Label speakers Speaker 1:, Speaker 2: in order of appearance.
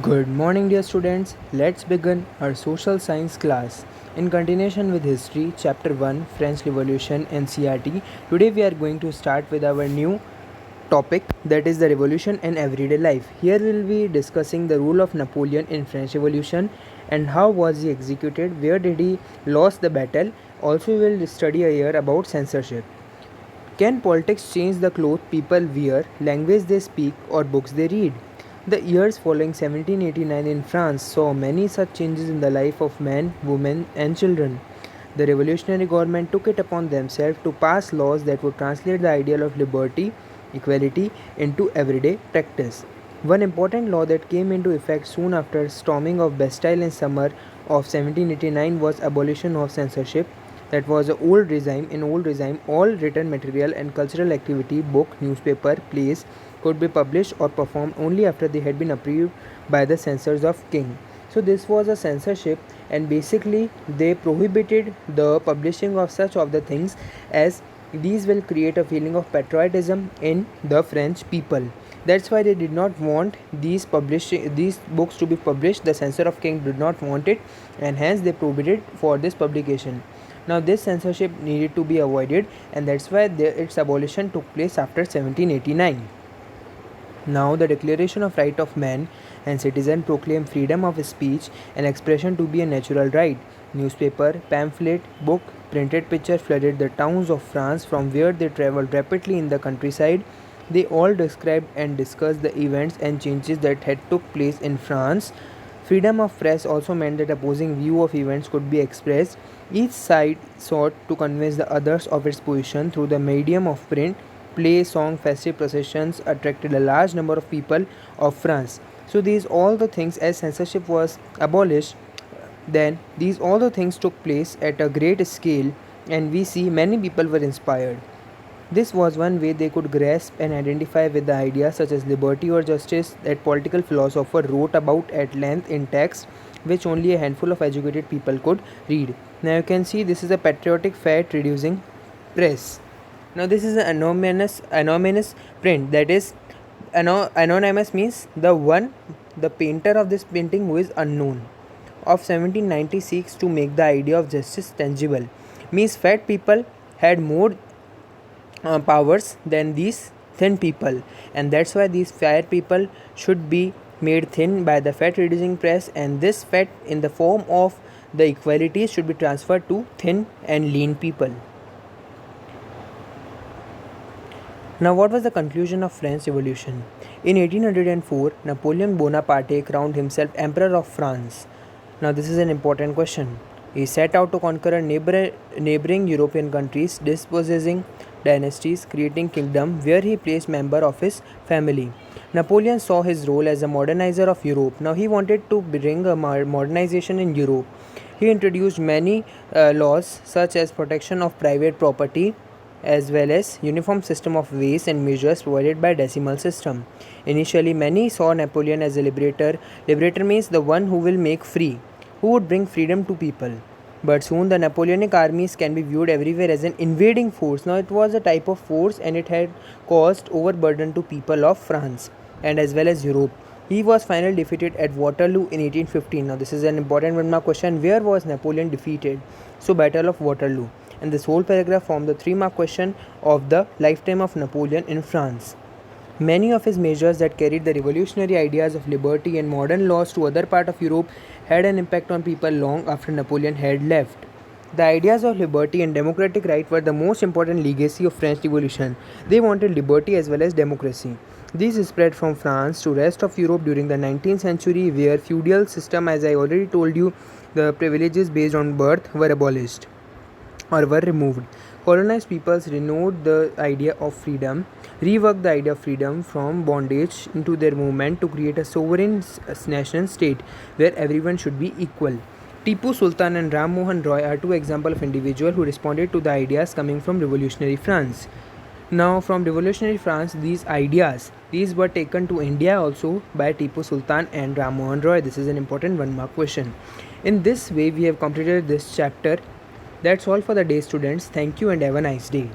Speaker 1: Good morning, dear students. Let's begin our social science class. In continuation with history, chapter 1, French Revolution NCRT. Today we are going to start with our new topic, that is the revolution in everyday life. Here we will be discussing the role of Napoleon in French Revolution and how was he executed, where did he lost the battle. Also we will study a year about censorship. Can politics change the clothes people wear, language they speak, or books they read? The years following 1789 in France saw many such changes in the life of men, women, and children. The revolutionary government took it upon themselves to pass laws that would translate the ideal of liberty, equality into everyday practice. One important law that came into effect soon after storming of Bastille in summer of 1789 was abolition of censorship. That was the old regime. In old regime, all written material and cultural activity, book, newspaper, plays, could be published or performed only after they had been approved by the censors of king. So this was a censorship, and basically they prohibited the publishing of such of the things, as these will create a feeling of patriotism in the French people. That's why they did not want these books to be published. The censor of king did not want it, and hence they prohibited for this publication. Now this censorship needed to be avoided, and that's why its abolition took place after 1789. Now the Declaration of Right of Man and Citizen proclaimed freedom of speech and expression to be a natural right. Newspaper, pamphlet, book, printed picture flooded the towns of France from where they travelled rapidly in the countryside. They all described and discussed the events and changes that had took place in France. Freedom of press also meant that opposing view of events could be expressed. Each side sought to convince the others of its position through the medium of print. Play, song, festive processions attracted a large number of people of France. So these all the things, as censorship was abolished, then these all the things took place at a great scale, and we see many people were inspired. This was one way they could grasp and identify with the ideas such as liberty or justice that political philosopher wrote about at length in texts which only a handful of educated people could read. Now you can see this is a patriotic fat reducing press. Now this is an anonymous print, that is anonymous means the painter of this painting who is unknown, of 1796 to make the idea of justice tangible. Means fat people had more powers than these thin people, and that's why these fat people should be made thin by the fat reducing press, and this fat in the form of the equality should be transferred to thin and lean people. Now, what was the conclusion of French Revolution? In 1804, Napoleon Bonaparte crowned himself Emperor of France. Now, this is an important question. He set out to conquer neighboring European countries, dispossessing dynasties, creating kingdom where he placed member of his family. Napoleon saw his role as a modernizer of Europe. Now, he wanted to bring a modernization in Europe. He introduced many laws such as protection of private property, as well as uniform system of weights and measures provided by decimal system. Initially, many saw Napoleon as a liberator. Liberator means the one who will make free, who would bring freedom to people. But soon the Napoleonic armies can be viewed everywhere as an invading force. Now it was a type of force, and it had caused overburden to people of France and as well as Europe. He was finally defeated at Waterloo in 1815. Now this is an important one mark question. Where was Napoleon defeated? So Battle of Waterloo. And this whole paragraph formed the 3-mark question of the lifetime of Napoleon in France. Many of his measures that carried the revolutionary ideas of liberty and modern laws to other parts of Europe had an impact on people long after Napoleon had left. The ideas of liberty and democratic right were the most important legacy of French Revolution. They wanted liberty as well as democracy. These spread from France to rest of Europe during the 19th century, where feudal system, as I already told you, the privileges based on birth were abolished or were removed. Colonized peoples renewed the idea of freedom, reworked the idea of freedom from bondage into their movement to create a sovereign nation state where everyone should be equal. Tipu Sultan and Ram Mohan Roy are two examples of individuals who responded to the ideas coming from revolutionary France. Now, from revolutionary France, these were taken to India also by Tipu Sultan and Ram Mohan Roy. This is an important 1-mark question. In this way, we have completed this chapter. That's all for the day, students. Thank you and have a nice day.